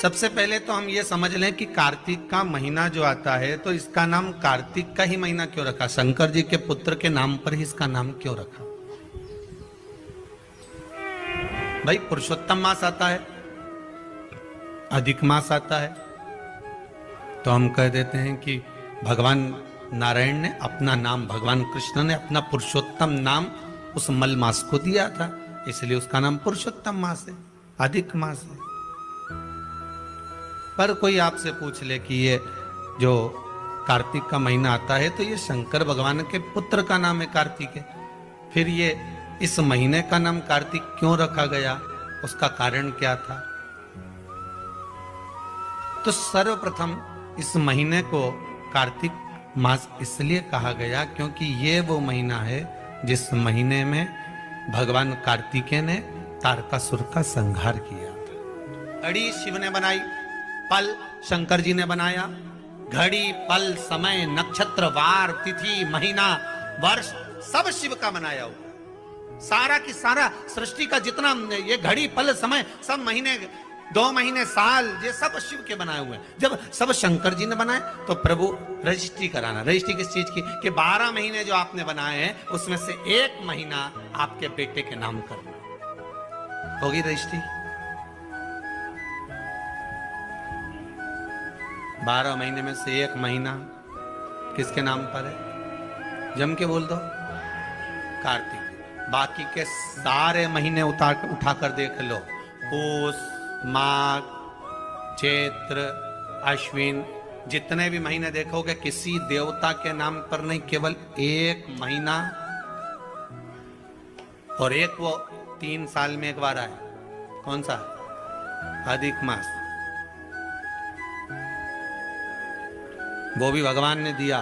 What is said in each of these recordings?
सबसे पहले तो हम ये समझ लें कि कार्तिक का महीना जो आता है तो इसका नाम कार्तिक का ही महीना क्यों रखा? शंकर जी के पुत्र के नाम पर ही इसका नाम क्यों रखा? भाई पुरुषोत्तम मास आता है, अधिक मास आता है, तो हम कह देते हैं कि भगवान नारायण ने अपना नाम, भगवान कृष्ण ने अपना पुरुषोत्तम नाम उस मल मास को दिया था, इसलिए उसका नाम पुरुषोत्तम मास है, अधिक मास है। पर कोई आपसे पूछ ले कि ये जो कार्तिक का महीना आता है तो ये शंकर भगवान के पुत्र का नाम है कार्तिक है, फिर ये इस महीने का नाम कार्तिक क्यों रखा गया, उसका कारण क्या था? तो सर्वप्रथम इस महीने को कार्तिक मास इसलिए कहा गया क्योंकि ये वो महीना है जिस महीने में भगवान कार्तिकेय ने तारकासुर का संहार किया था। घड़ी शिव ने बनाई, पल शंकर जी ने बनाया। घड़ी, पल, समय, नक्षत्र, वार, तिथि, महीना, वर्ष सब शिव का बनाया हुआ। सारा की सारा सृष्टि का जितना ये घड़ी, पल, समय, सब महीने, 2 महीने, साल, ये सब शिव के बनाए हुए हैं। जब सब शंकर जी ने बनाए तो प्रभु रजिस्ट्री कराना। रजिस्ट्री किस चीज की? कि 12 महीने जो आपने बनाए हैं उसमें से 1 महीना आपके बेटे के नाम करना। होगी रजिस्ट्री? 12 महीने में से 1 महीना किसके नाम पर है? जम के बोल दो, कार्तिक। बाकी के सारे महीने उठाकर देख लो, पूस, माघ, चैत्र, अश्विन, जितने भी महीने देखोगे किसी देवता के नाम पर नहीं, केवल 1 महीना, और एक वो 3 साल में एक बार आए। कौन सा? अधिक मास। वो भी भगवान ने दिया,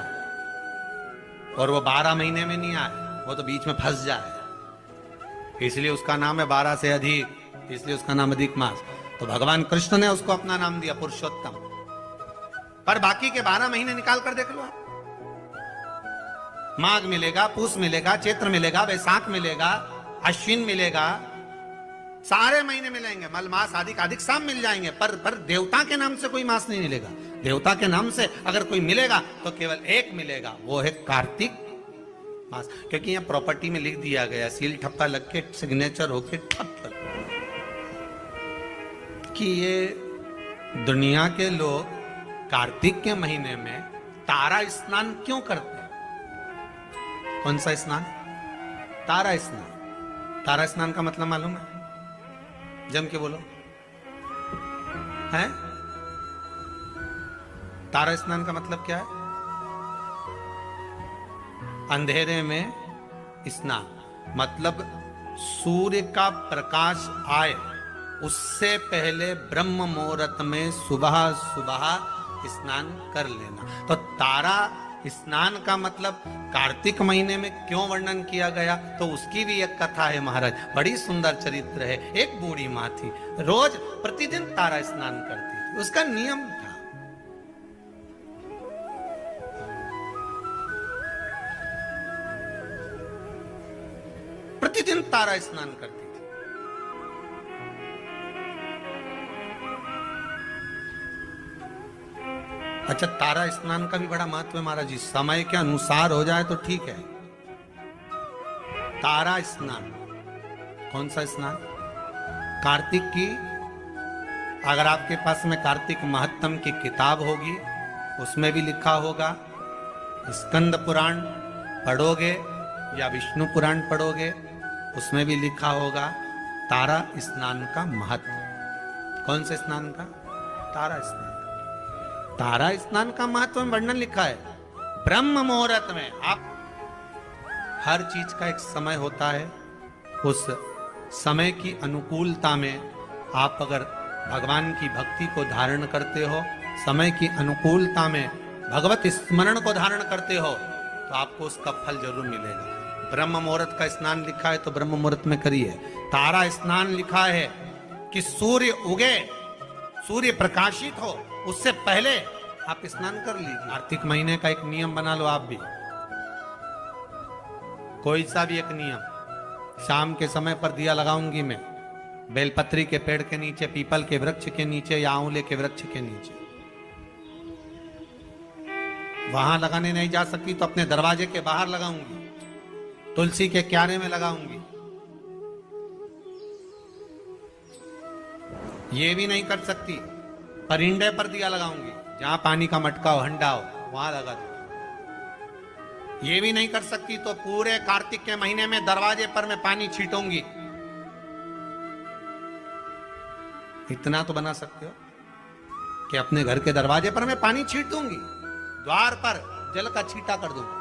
और वो 12 महीने में नहीं आए, वो तो बीच में फंस जाए, इसलिए उसका नाम है 12 से अधिक, इसलिए उसका नाम अधिक मास। तो भगवान कृष्ण ने उसको अपना नाम दिया पुरुषोत्तम। पर बाकी के 12 महीने निकाल कर देख लो आप, माघ मिलेगा, पूस मिलेगा, चैत्र मिलेगा, वैशाख मिलेगा, अश्विन मिलेगा, सारे महीने मिलेंगे, मल मास, अधिक, अधिक साम मिल जाएंगे, पर देवता के नाम से कोई मास नहीं मिलेगा। देवता के नाम से अगर कोई मिलेगा तो केवल 1 मिलेगा, वो है कार्तिक मास। क्योंकि यहाँ प्रॉपर्टी में लिख दिया गया, सील ठप्पा लग के सिग्नेचर होके ठप कर, कि ये दुनिया के लोग कार्तिक के महीने में तारा स्नान क्यों करते हैं? कौन सा स्नान? तारा स्नान। तारा स्नान का मतलब मालूम है? जम के बोलो, है? तारा स्नान का मतलब क्या है? अंधेरे में स्नान, मतलब सूर्य का प्रकाश आए उससे पहले ब्रह्म मुहूर्त में सुबह सुबह स्नान कर लेना। तो तारा स्नान का मतलब कार्तिक महीने में क्यों वर्णन किया गया, तो उसकी भी एक कथा है महाराज, बड़ी सुंदर चरित्र है। एक बूढ़ी माँ थी, रोज प्रतिदिन तारा स्नान करती थी, उसका नियम था। प्रतिदिन तारा स्नान करती थी। अच्छा, तारा स्नान का भी बड़ा महत्व है महाराज जी, समय के अनुसार हो जाए तो ठीक है। तारा स्नान, कौन सा स्नान? कार्तिक की, अगर आपके पास में कार्तिक महत्तम की किताब होगी उसमें भी लिखा होगा, स्कंद पुराण पढ़ोगे या विष्णु पुराण पढ़ोगे उसमें भी लिखा होगा तारा स्नान का महत्व। कौन से स्नान का? तारा स्नान। तारा स्नान का महत्व में वर्णन लिखा है। ब्रह्म मुहूर्त में, आप हर चीज का एक समय होता है, उस समय की अनुकूलता में आप अगर भगवान की भक्ति को धारण करते हो, समय की अनुकूलता में भगवत स्मरण को धारण करते हो, तो आपको उसका फल जरूर मिलेगा। ब्रह्म मुहूर्त का स्नान लिखा है तो ब्रह्म मुहूर्त में करिए। तारा स्नान लिखा है कि सूर्य उगे, सूर्य प्रकाशित हो, उससे पहले आप स्नान कर लीजिए। कार्तिक महीने का एक नियम बना लो आप भी, कोई सा भी एक नियम। शाम के समय पर दिया लगाऊंगी मैं, बेलपत्री के पेड़ के नीचे, पीपल के वृक्ष के नीचे या आंवले के वृक्ष के नीचे। वहां लगाने नहीं जा सकती तो अपने दरवाजे के बाहर लगाऊंगी, तुलसी के क्यारे में लगाऊंगी। ये भी नहीं कर सकती, परिंदे पर दिया लगाऊंगी, जहां पानी का मटका हो, हंडा हो, वहां लगा दूंगी। ये भी नहीं कर सकती तो पूरे कार्तिक के महीने में दरवाजे पर मैं पानी छीटूंगी। इतना तो बना सकते हो कि अपने घर के दरवाजे पर मैं पानी छीट दूंगी, द्वार पर जल का छींटा कर दूंगी।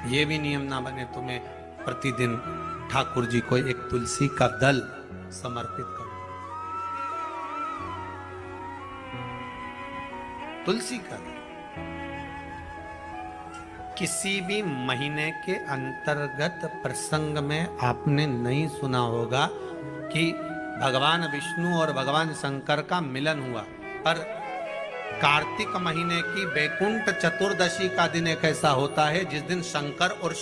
ये भी नियम ना बने तो मैं प्रतिदिन ठाकुर जी को एक तुलसी का दल समर्पित करूं। तुलसी का दल किसी भी महीने के अंतर्गत प्रसंग में आपने नहीं सुना होगा कि भगवान विष्णु और भगवान शंकर का मिलन हुआ, पर कार्तिक महीने की बैकुंठ चतुर्दशी का दिन एक ऐसा होता है जिस दिन शंकर और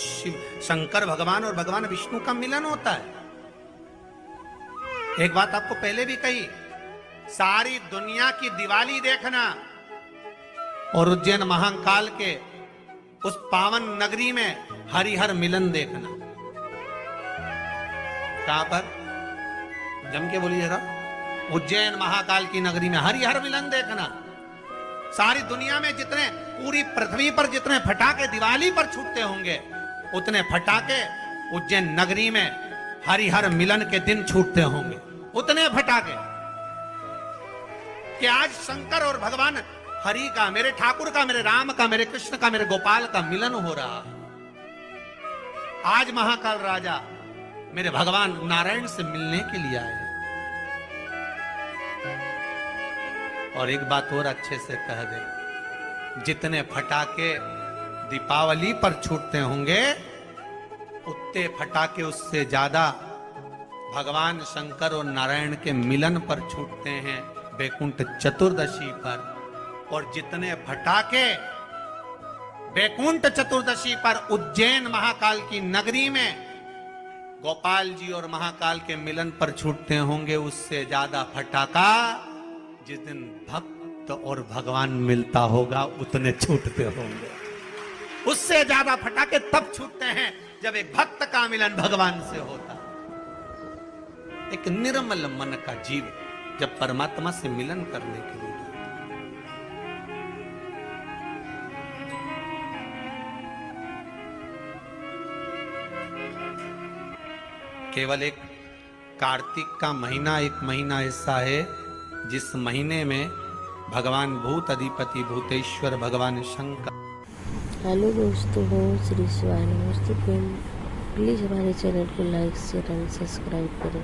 शंकर भगवान और भगवान विष्णु का मिलन होता है। एक बात आपको पहले भी कही, सारी दुनिया की दिवाली देखना और उज्जैन महाकाल के उस पावन नगरी में हरिहर मिलन देखना। कहां पर? जम के बोलिए जरा। उज्जैन महाकाल की नगरी में हरिहर मिलन देखना। सारी दुनिया में जितने, पूरी पृथ्वी पर जितने फटाके दिवाली पर छूटते होंगे, उतने फटाके उज्जैन नगरी में हरिहर मिलन के दिन छूटते होंगे। उतने फटाके कि आज शंकर और भगवान हरि का, मेरे ठाकुर का, मेरे राम का, मेरे कृष्ण का, मेरे गोपाल का मिलन हो रहा। आज महाकाल राजा मेरे भगवान नारायण से मिलने के लिए आए। और एक बात और अच्छे से कह दे, जितने फटाके दीपावली पर छूटते होंगे, उतने फटाके उससे ज्यादा भगवान शंकर और नारायण के मिलन पर छूटते हैं बैकुंठ चतुर्दशी पर। और जितने फटाके बैकुंठ चतुर्दशी पर उज्जैन महाकाल की नगरी में गोपाल जी और महाकाल के मिलन पर छूटते होंगे, उससे ज्यादा फटाका जिस दिन भक्त और भगवान मिलता होगा उतने छूटते होंगे। उससे ज्यादा फटाके तब छूटते हैं जब एक भक्त का मिलन भगवान से होता। एक निर्मल मन का जीव जब परमात्मा से मिलन करने के लिए, केवल एक कार्तिक का महीना, एक महीना ऐसा है जिस महीने में भगवान भूत अधिपति भूतेश्वर भगवान शंकर। हेलो दोस्तों, श्री शिवाय नमस्ते। प्लीज़ हमारे चैनल को लाइक शेयर एंड सब्सक्राइब करें।